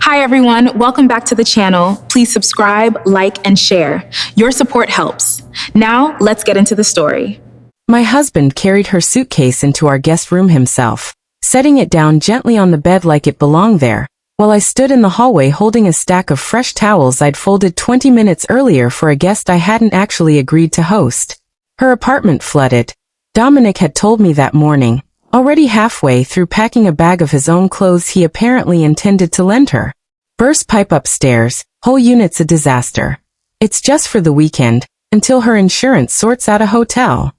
Hi everyone, welcome back to the channel. Please subscribe, like, and share. Your support helps. Now, let's get into the story. My husband carried her suitcase into our guest room himself, setting it down gently on the bed like it belonged there, while I stood in the hallway holding a stack of fresh towels I'd folded 20 minutes earlier for a guest I hadn't actually agreed to host. Her apartment flooded. Dominic had told me that morning, already halfway through packing a bag of his own clothes he apparently intended to lend her. Burst pipe upstairs, whole unit's a disaster. It's just for the weekend, until her insurance sorts out a hotel.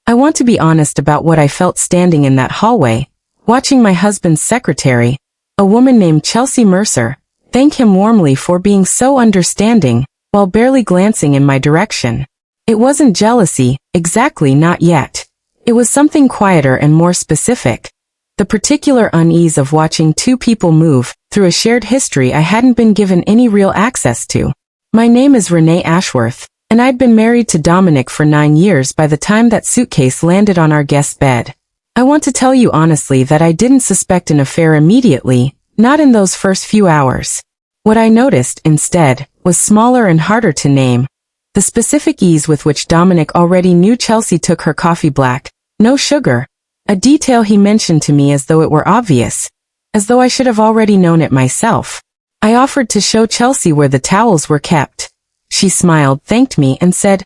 I want to be honest about what I felt standing in that hallway, watching my husband's secretary, a woman named Chelsea Mercer, thank him warmly for being so understanding, while barely glancing in my direction. It wasn't jealousy, exactly, not yet. It was something quieter and more specific. The particular unease of watching two people move through a shared history I hadn't been given any real access to. My name is Renee Ashworth, and I'd been married to Dominic for 9 years by the time that suitcase landed on our guest bed. I want to tell you honestly that I didn't suspect an affair immediately, not in those first few hours. What I noticed, instead, was smaller and harder to name. The specific ease with which Dominic already knew Chelsea took her coffee black, no sugar. A detail he mentioned to me as though it were obvious, as though I should have already known it myself. I offered to show Chelsea where the towels were kept. She smiled, thanked me, and said,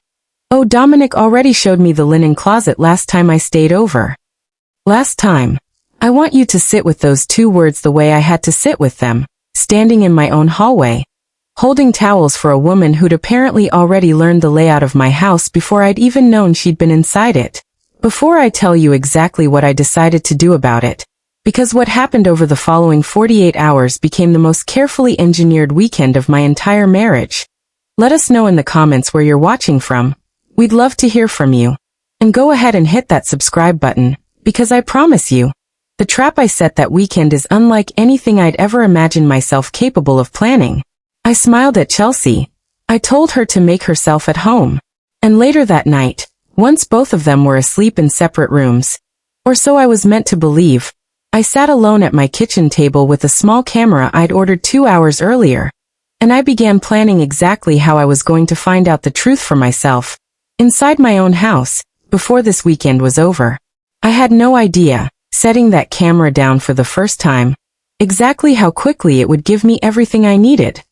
"Oh, Dominic already showed me the linen closet last time I stayed over." Last time. I want you to sit with those two words the way I had to sit with them, standing in my own hallway, holding towels for a woman who'd apparently already learned the layout of my house before I'd even known she'd been inside it. Before I tell you exactly what I decided to do about it, because what happened over the following 48 hours became the most carefully engineered weekend of my entire marriage. Let us know in the comments where you're watching from. We'd love to hear from you. And go ahead and hit that subscribe button, because I promise you, the trap I set that weekend is unlike anything I'd ever imagined myself capable of planning. I smiled at Chelsea. I told her to make herself at home. And later that night, once both of them were asleep in separate rooms, or so I was meant to believe, I sat alone at my kitchen table with a small camera I'd ordered 2 hours earlier, and I began planning exactly how I was going to find out the truth for myself, inside my own house, before this weekend was over. I had no idea, setting that camera down for the first time, exactly how quickly it would give me everything I needed.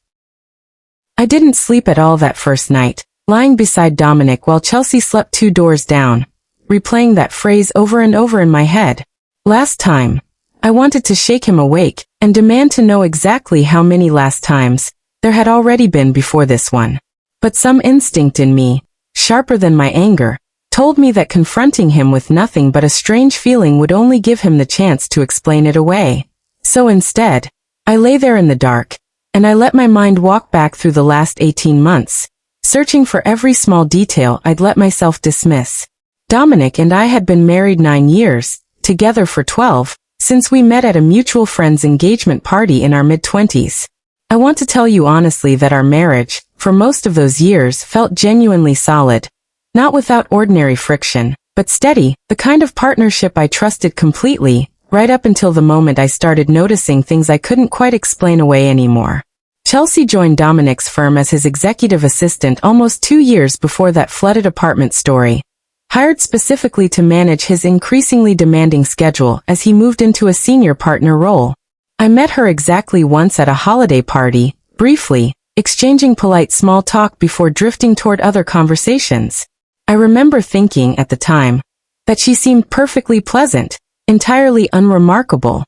I didn't sleep at all that first night, lying beside Dominic while Chelsea slept 2 doors down, replaying that phrase over and over in my head. Last time. I wanted to shake him awake and demand to know exactly how many last times there had already been before this one. But some instinct in me, sharper than my anger, told me that confronting him with nothing but a strange feeling would only give him the chance to explain it away. So instead, I lay there in the dark, and I let my mind walk back through the last 18 months, searching for every small detail I'd let myself dismiss. Dominic and I had been married 9 years, together for 12, since we met at a mutual friend's engagement party in our mid-20s. I want to tell you honestly that our marriage, for most of those years, felt genuinely solid. Not without ordinary friction, but steady, the kind of partnership I trusted completely, right up until the moment I started noticing things I couldn't quite explain away anymore. Chelsea joined Dominic's firm as his executive assistant almost 2 years before that flooded apartment story, hired specifically to manage his increasingly demanding schedule as he moved into a senior partner role. I met her exactly once at a holiday party, briefly, exchanging polite small talk before drifting toward other conversations. I remember thinking at the time that she seemed perfectly pleasant, entirely unremarkable.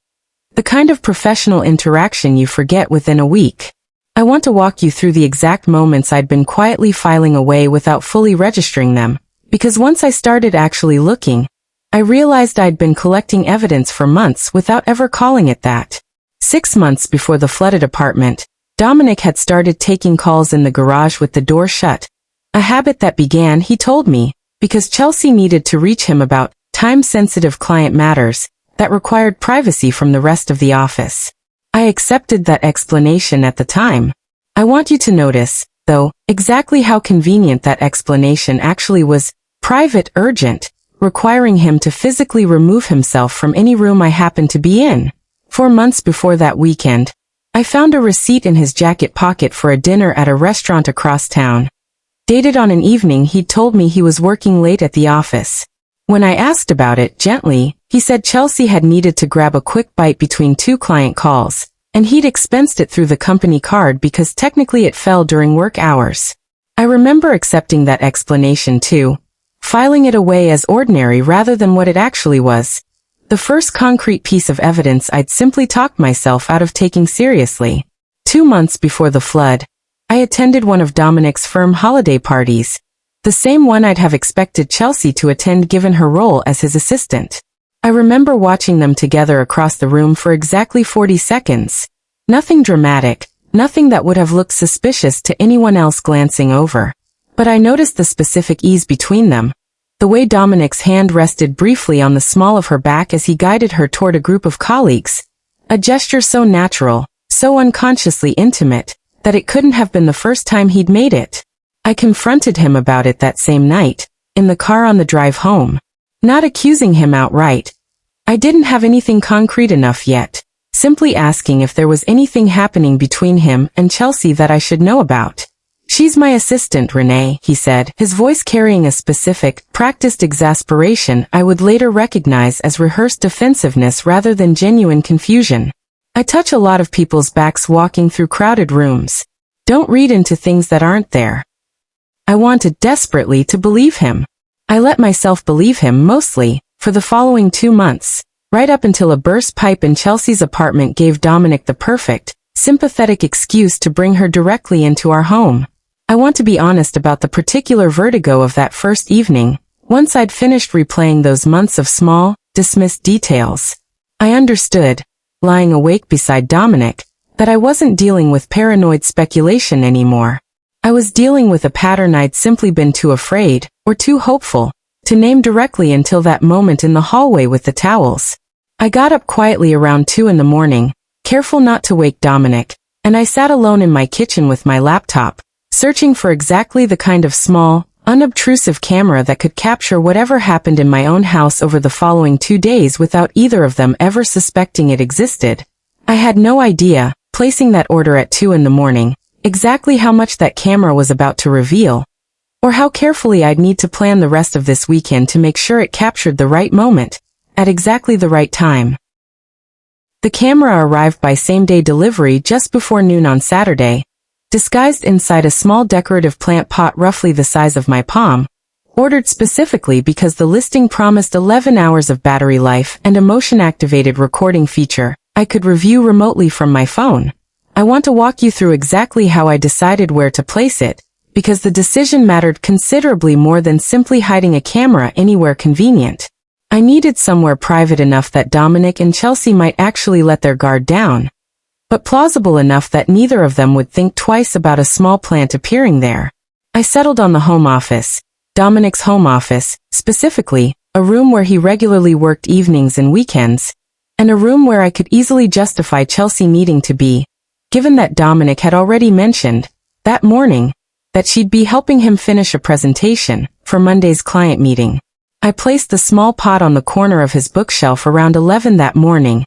The kind of professional interaction you forget within a week. I want to walk you through the exact moments I'd been quietly filing away without fully registering them, because once I started actually looking, I realized I'd been collecting evidence for months without ever calling it that. 6 months before the flooded apartment, Dominic had started taking calls in the garage with the door shut, a habit that began, he told me, because Chelsea needed to reach him about time-sensitive client matters that required privacy from the rest of the office. I accepted that explanation at the time. I want you to notice, though, exactly how convenient that explanation actually was: private, urgent, requiring him to physically remove himself from any room I happened to be in. 4 months before that weekend, I found a receipt in his jacket pocket for a dinner at a restaurant across town. Dated on an evening he'd told me he was working late at the office. When I asked about it, gently, he said Chelsea had needed to grab a quick bite between 2 client calls, and he'd expensed it through the company card because technically it fell during work hours. I remember accepting that explanation too, filing it away as ordinary rather than what it actually was. The first concrete piece of evidence I'd simply talked myself out of taking seriously. 2 months before the flood, I attended one of Dominic's firm holiday parties, the same one I'd have expected Chelsea to attend given her role as his assistant. I remember watching them together across the room for exactly 40 seconds. Nothing dramatic, nothing that would have looked suspicious to anyone else glancing over. But I noticed the specific ease between them. The way Dominic's hand rested briefly on the small of her back as he guided her toward a group of colleagues. A gesture so natural, so unconsciously intimate, that it couldn't have been the first time he'd made it. I confronted him about it that same night, in the car on the drive home. Not accusing him outright. I didn't have anything concrete enough yet, simply asking if there was anything happening between him and Chelsea that I should know about. "She's my assistant, Renee," he said, his voice carrying a specific, practiced exasperation I would later recognize as rehearsed defensiveness rather than genuine confusion. "I touch a lot of people's backs walking through crowded rooms. Don't read into things that aren't there." I wanted desperately to believe him. I let myself believe him mostly, for the following 2 months, right up until a burst pipe in Chelsea's apartment gave Dominic the perfect, sympathetic excuse to bring her directly into our home. I want to be honest about the particular vertigo of that first evening, once I'd finished replaying those months of small, dismissed details. I understood, lying awake beside Dominic, that I wasn't dealing with paranoid speculation anymore. I was dealing with a pattern I'd simply been too afraid, or too hopeful, to name directly until that moment in the hallway with the towels. I got up quietly around 2 in the morning, careful not to wake Dominic, and I sat alone in my kitchen with my laptop, searching for exactly the kind of small, unobtrusive camera that could capture whatever happened in my own house over the following 2 days without either of them ever suspecting it existed. I had no idea, placing that order at 2 in the morning, exactly how much that camera was about to reveal, or how carefully I'd need to plan the rest of this weekend to make sure it captured the right moment, at exactly the right time. The camera arrived by same-day delivery just before noon on Saturday, disguised inside a small decorative plant pot roughly the size of my palm, ordered specifically because the listing promised 11 hours of battery life and a motion-activated recording feature I could review remotely from my phone. I want to walk you through exactly how I decided where to place it, because the decision mattered considerably more than simply hiding a camera anywhere convenient. I needed somewhere private enough that Dominic and Chelsea might actually let their guard down, but plausible enough that neither of them would think twice about a small plant appearing there. I settled on the home office, Dominic's home office, specifically, a room where he regularly worked evenings and weekends, and a room where I could easily justify Chelsea needing to be, given that Dominic had already mentioned, that morning, that she'd be helping him finish a presentation for Monday's client meeting. I placed the small pot on the corner of his bookshelf around 11 that morning,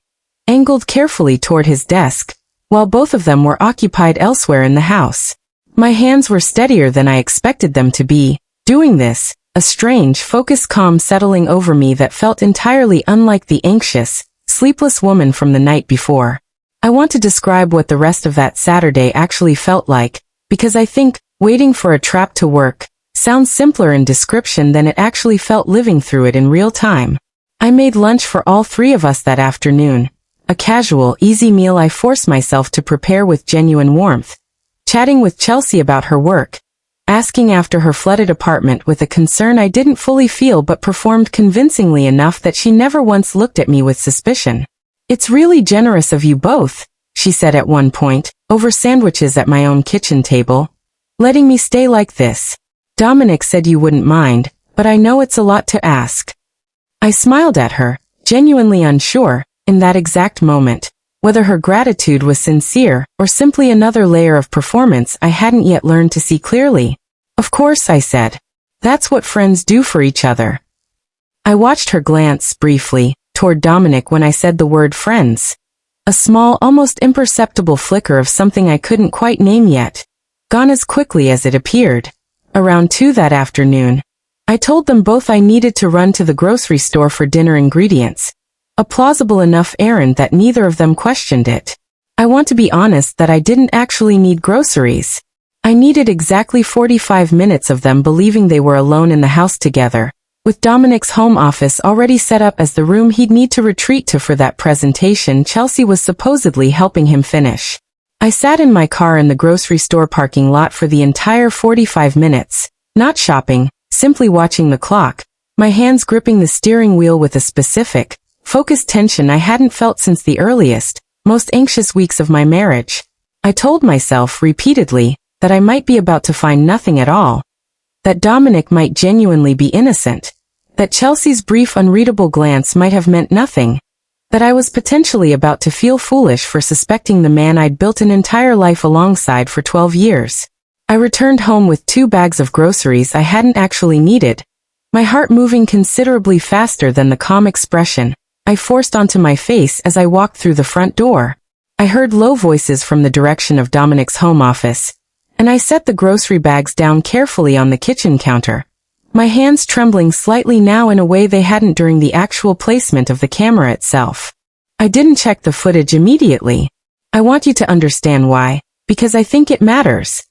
angled carefully toward his desk, while both of them were occupied elsewhere in the house. My hands were steadier than I expected them to be, doing this, a strange, focused calm settling over me that felt entirely unlike the anxious, sleepless woman from the night before. I want to describe what the rest of that Saturday actually felt like, because I think, waiting for a trap to work, sounds simpler in description than it actually felt living through it in real time. I made lunch for all 3 of us that afternoon, a casual, easy meal I forced myself to prepare with genuine warmth, chatting with Chelsea about her work, asking after her flooded apartment with a concern I didn't fully feel but performed convincingly enough that she never once looked at me with suspicion. "It's really generous of you both," she said at one point, over sandwiches at my own kitchen table, "letting me stay like this. Dominic said you wouldn't mind, but I know it's a lot to ask." I smiled at her, genuinely unsure, in that exact moment, whether her gratitude was sincere or simply another layer of performance I hadn't yet learned to see clearly. "Of course," I said. "That's what friends do for each other." I watched her glance, briefly, toward Dominic when I said the word friends. A small, almost imperceptible flicker of something I couldn't quite name yet. Gone as quickly as it appeared. Around 2 that afternoon, I told them both I needed to run to the grocery store for dinner ingredients. A plausible enough errand that neither of them questioned it. I want to be honest that I didn't actually need groceries. I needed exactly 45 minutes of them believing they were alone in the house together, with Dominic's home office already set up as the room he'd need to retreat to for that presentation Chelsea was supposedly helping him finish. I sat in my car in the grocery store parking lot for the entire 45 minutes, not shopping, simply watching the clock, my hands gripping the steering wheel with a specific, focused tension I hadn't felt since the earliest, most anxious weeks of my marriage. I told myself repeatedly that I might be about to find nothing at all. That Dominic might genuinely be innocent. That Chelsea's brief unreadable glance might have meant nothing. That I was potentially about to feel foolish for suspecting the man I'd built an entire life alongside for 12 years. I returned home with 2 bags of groceries I hadn't actually needed, my heart moving considerably faster than the calm expression I forced onto my face as I walked through the front door. I heard low voices from the direction of Dominic's home office, and I set the grocery bags down carefully on the kitchen counter, my hands trembling slightly now in a way they hadn't during the actual placement of the camera itself. I didn't check the footage immediately. I want you to understand why, because I think it matters.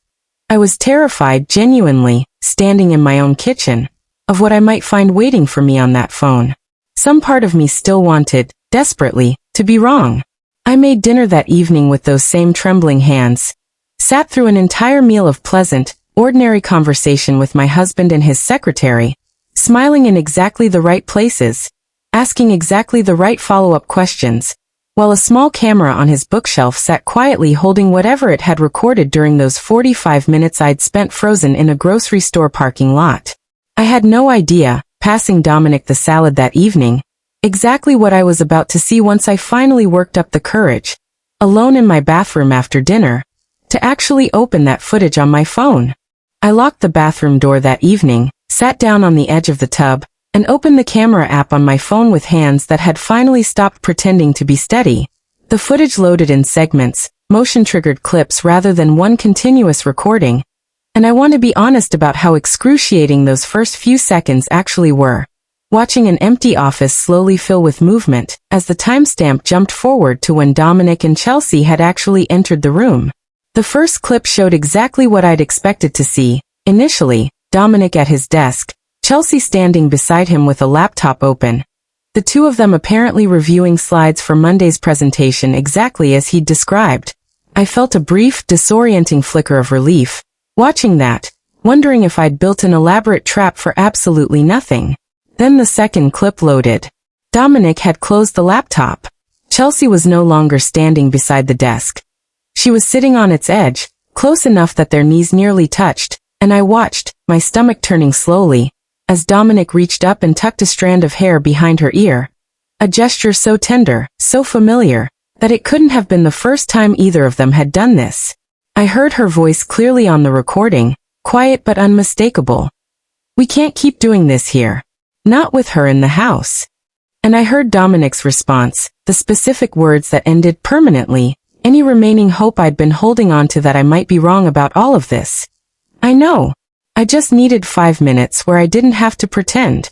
I was terrified, genuinely, standing in my own kitchen, of what I might find waiting for me on that phone. Some part of me still wanted, desperately, to be wrong. I made dinner that evening with those same trembling hands. Sat through an entire meal of pleasant, ordinary conversation with my husband and his secretary, smiling in exactly the right places, asking exactly the right follow-up questions, while a small camera on his bookshelf sat quietly holding whatever it had recorded during those 45 minutes I'd spent frozen in a grocery store parking lot. I had no idea, passing Dominic the salad that evening, exactly what I was about to see once I finally worked up the courage, alone in my bathroom after dinner, to actually open that footage on my phone. I locked the bathroom door that evening, sat down on the edge of the tub, and opened the camera app on my phone with hands that had finally stopped pretending to be steady. The footage loaded in segments, motion-triggered clips rather than one continuous recording, and I want to be honest about how excruciating those first few seconds actually were. Watching an empty office slowly fill with movement, as the timestamp jumped forward to when Dominic and Chelsea had actually entered the room. The first clip showed exactly what I'd expected to see. Initially, Dominic at his desk, Chelsea standing beside him with a laptop open. The two of them apparently reviewing slides for Monday's presentation exactly as he'd described. I felt a brief, disorienting flicker of relief, watching that, wondering if I'd built an elaborate trap for absolutely nothing. Then the second clip loaded. Dominic had closed the laptop. Chelsea was no longer standing beside the desk. She was sitting on its edge, close enough that their knees nearly touched, and I watched, my stomach turning slowly, as Dominic reached up and tucked a strand of hair behind her ear. A gesture so tender, so familiar, that it couldn't have been the first time either of them had done this. I heard her voice clearly on the recording, quiet but unmistakable. "We can't keep doing this here. Not with her in the house." And I heard Dominic's response, the specific words that ended permanently any remaining hope I'd been holding on to that I might be wrong about all of this. "I know. I just needed 5 minutes where I didn't have to pretend."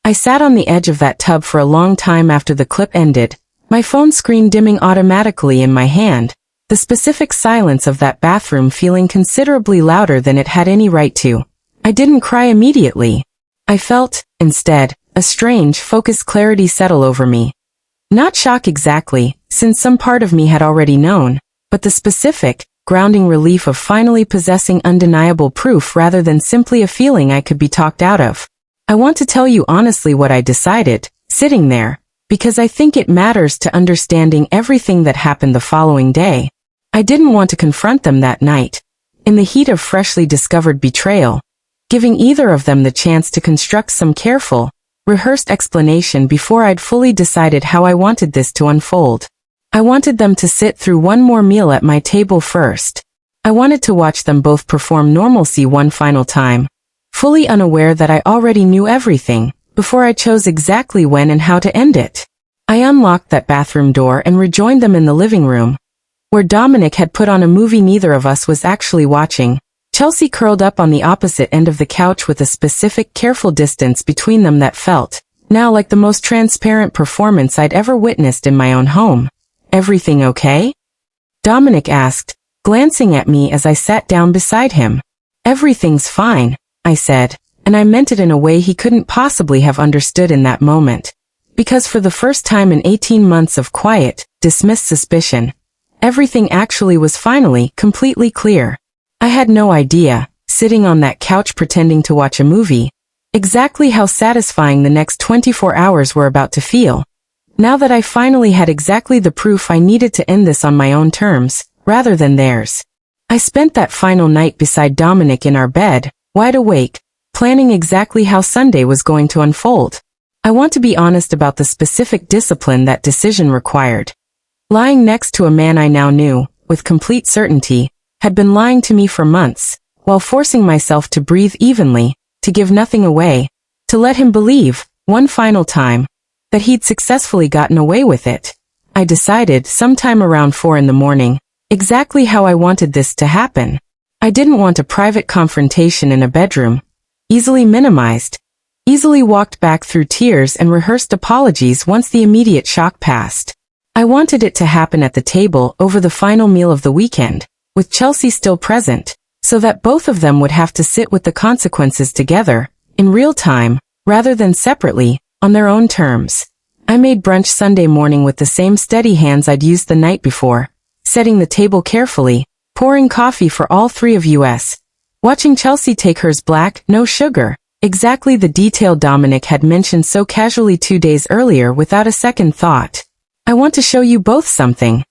I sat on the edge of that tub for a long time after the clip ended, my phone screen dimming automatically in my hand, the specific silence of that bathroom feeling considerably louder than it had any right to. I didn't cry immediately. I felt, instead, a strange, focused clarity settle over me. Not shock exactly, since some part of me had already known, but the specific, grounding relief of finally possessing undeniable proof rather than simply a feeling I could be talked out of. I want to tell you honestly what I decided, sitting there, because I think it matters to understanding everything that happened the following day. I didn't want to confront them that night, in the heat of freshly discovered betrayal, giving either of them the chance to construct some careful, rehearsed explanation before I'd fully decided how I wanted this to unfold. I wanted them to sit through one more meal at my table first. I wanted to watch them both perform normalcy one final time, fully unaware that I already knew everything, before I chose exactly when and how to end it. I unlocked that bathroom door and rejoined them in the living room, where Dominic had put on a movie neither of us was actually watching. Chelsea curled up on the opposite end of the couch with a specific, careful distance between them that felt, now, like the most transparent performance I'd ever witnessed in my own home. "Everything okay?" Dominic asked, glancing at me as I sat down beside him. "Everything's fine," I said, and I meant it in a way he couldn't possibly have understood in that moment. Because for the first time in 18 months of quiet, dismissed suspicion, everything actually was finally completely clear. I had no idea, sitting on that couch pretending to watch a movie, exactly how satisfying the next 24 hours were about to feel. Now that I finally had exactly the proof I needed to end this on my own terms, rather than theirs. I spent that final night beside Dominic in our bed, wide awake, planning exactly how Sunday was going to unfold. I want to be honest about the specific discipline that decision required. Lying next to a man I now knew, with complete certainty, had been lying to me for months, while forcing myself to breathe evenly, to give nothing away, to let him believe, one final time, that he'd successfully gotten away with it. I decided, sometime around 4 in the morning, exactly how I wanted this to happen. I didn't want a private confrontation in a bedroom, easily minimized, easily walked back through tears and rehearsed apologies once the immediate shock passed. I wanted it to happen at the table over the final meal of the weekend, with Chelsea still present, so that both of them would have to sit with the consequences together, in real time, rather than separately, on their own terms. I made brunch Sunday morning with the same steady hands I'd used the night before, setting the table carefully, pouring coffee for all three of us, watching Chelsea take hers black, no sugar, exactly the detail Dominic had mentioned so casually 2 days earlier without a second thought. "I want to show you both something,"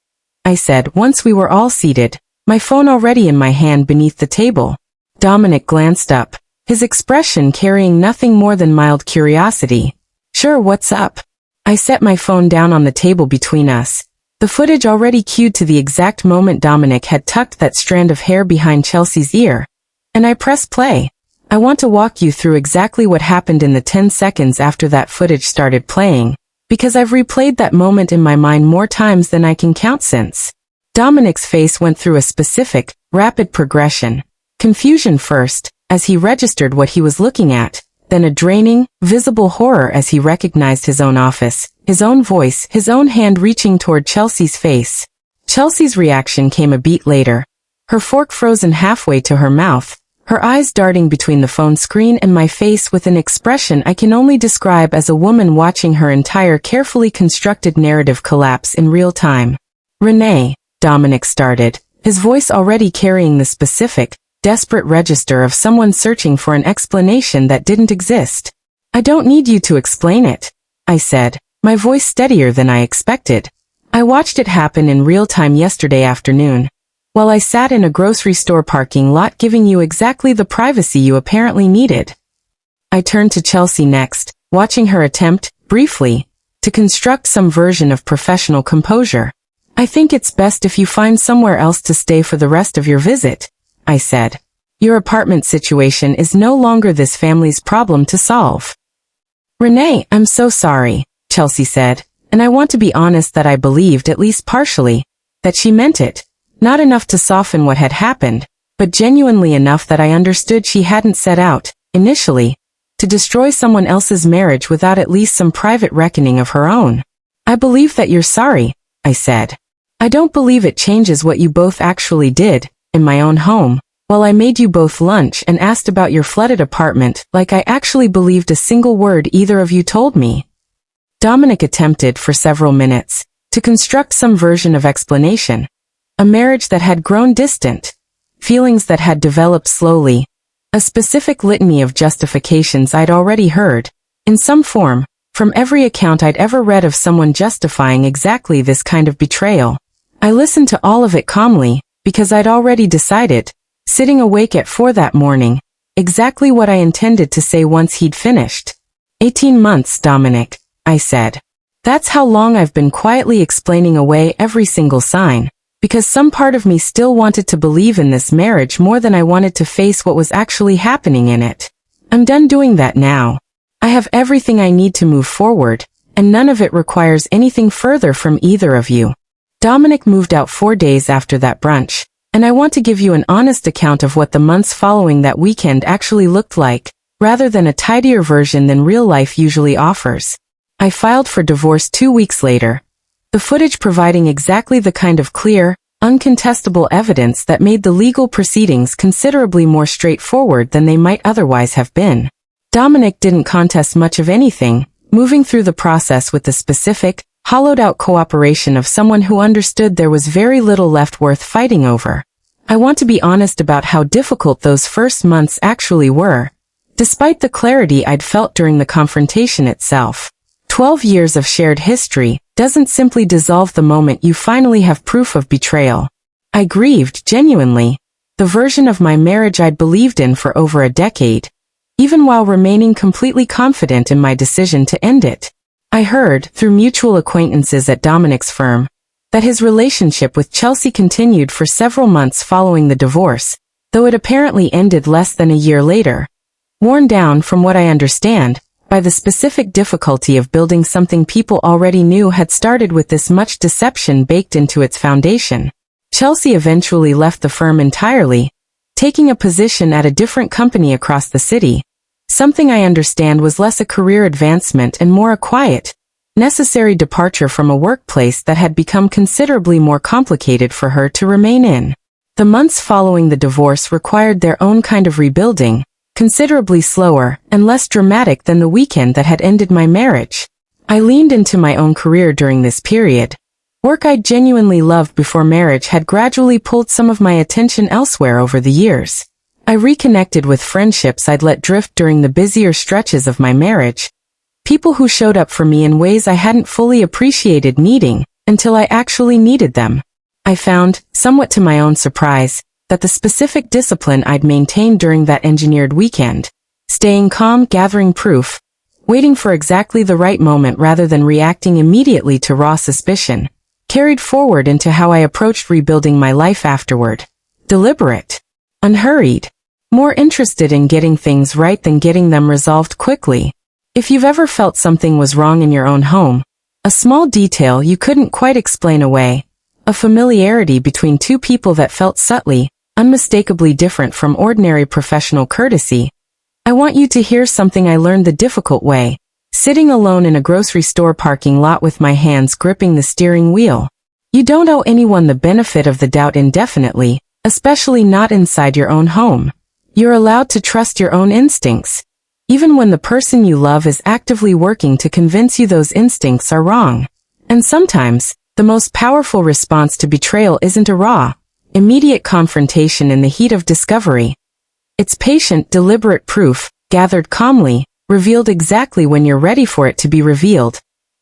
I said once we were all seated, my phone already in my hand beneath the table. Dominic glanced up, his expression carrying nothing more than mild curiosity. "Sure, what's up?" I set my phone down on the table between us, the footage already cued to the exact moment Dominic had tucked that strand of hair behind Chelsea's ear, and I pressed play. I want to walk you through exactly what happened in the 10 seconds after that footage started playing, because I've replayed that moment in my mind more times than I can count since. Dominic's face went through a specific, rapid progression. Confusion first, as he registered what he was looking at, then a draining, visible horror as he recognized his own office, his own voice, his own hand reaching toward Chelsea's face. Chelsea's reaction came a beat later, her fork frozen halfway to her mouth, her eyes darting between the phone screen and my face with an expression I can only describe as a woman watching her entire carefully constructed narrative collapse in real time. "Renee," Dominic started, his voice already carrying the specific, desperate register of someone searching for an explanation that didn't exist. "I don't need you to explain it," I said, my voice steadier than I expected. "I watched it happen in real time yesterday afternoon, while I sat in a grocery store parking lot giving you exactly the privacy you apparently needed." I turned to Chelsea next, watching her attempt, briefly, to construct some version of professional composure. "I think it's best if you find somewhere else to stay for the rest of your visit," I said. "Your apartment situation is no longer this family's problem to solve." "Renee, I'm so sorry," Chelsea said, and I want to be honest that I believed, at least partially, that she meant it. Not enough to soften what had happened, but genuinely enough that I understood she hadn't set out, initially, to destroy someone else's marriage without at least some private reckoning of her own. "I believe that you're sorry," I said. "I don't believe it changes what you both actually did, in my own home, while I made you both lunch and asked about your flooded apartment like I actually believed a single word either of you told me." Dominic attempted for several minutes to construct some version of explanation. A marriage that had grown distant, feelings that had developed slowly, a specific litany of justifications I'd already heard, in some form, from every account I'd ever read of someone justifying exactly this kind of betrayal. I listened to all of it calmly, because I'd already decided, sitting awake at 4 that morning, exactly what I intended to say once he'd finished. 18 months, Dominic, I said. That's how long I've been quietly explaining away every single sign, because some part of me still wanted to believe in this marriage more than I wanted to face what was actually happening in it. I'm done doing that now. I have everything I need to move forward, and none of it requires anything further from either of you. Dominic moved out 4 days after that brunch, and I want to give you an honest account of what the months following that weekend actually looked like, rather than a tidier version than real life usually offers. I filed for divorce 2 weeks later, the footage providing exactly the kind of clear, uncontestable evidence that made the legal proceedings considerably more straightforward than they might otherwise have been. Dominic didn't contest much of anything, moving through the process with the specific, hollowed-out cooperation of someone who understood there was very little left worth fighting over. I want to be honest about how difficult those first months actually were, despite the clarity I'd felt during the confrontation itself. 12 years of shared history doesn't simply dissolve the moment you finally have proof of betrayal. I grieved, genuinely, the version of my marriage I'd believed in for over a decade, even while remaining completely confident in my decision to end it. I heard, through mutual acquaintances at Dominic's firm, that his relationship with Chelsea continued for several months following the divorce, though it apparently ended less than a year later. Worn down, from what I understand, by the specific difficulty of building something people already knew had started with this much deception baked into its foundation. Chelsea eventually left the firm entirely, taking a position at a different company across the city, something I understand was less a career advancement and more a quiet, necessary departure from a workplace that had become considerably more complicated for her to remain in. The months following the divorce required their own kind of rebuilding, considerably slower and less dramatic than the weekend that had ended my marriage. I leaned into my own career during this period. Work I'd genuinely loved before marriage had gradually pulled some of my attention elsewhere over the years. I reconnected with friendships I'd let drift during the busier stretches of my marriage, people who showed up for me in ways I hadn't fully appreciated needing until I actually needed them. I found, somewhat to my own surprise, that the specific discipline I'd maintained during that engineered weekend, staying calm, gathering proof, waiting for exactly the right moment rather than reacting immediately to raw suspicion, carried forward into how I approached rebuilding my life afterward. Deliberate, unhurried, more interested in getting things right than getting them resolved quickly. If you've ever felt something was wrong in your own home, a small detail you couldn't quite explain away, a familiarity between two people that felt subtly, unmistakably different from ordinary professional courtesy, I want you to hear something I learned the difficult way, sitting alone in a grocery store parking lot with my hands gripping the steering wheel. You don't owe anyone the benefit of the doubt indefinitely, especially not inside your own home. You're allowed to trust your own instincts, even when the person you love is actively working to convince you those instincts are wrong. And sometimes, the most powerful response to betrayal isn't a raw, immediate confrontation in the heat of discovery. It's patient, deliberate proof, gathered calmly, revealed exactly when you're ready for it to be revealed,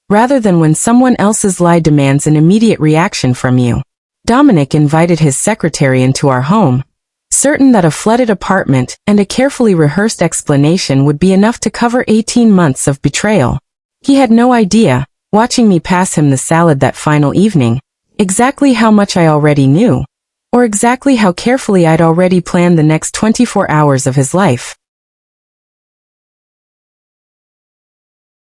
rather than when someone else's lie demands an immediate reaction from you. Dominic invited his secretary into our home, certain that a flooded apartment and a carefully rehearsed explanation would be enough to cover 18 months of betrayal. He had no idea, watching me pass him the salad that final evening, exactly how much I already knew, or exactly how carefully I'd already planned the next 24 hours of his life.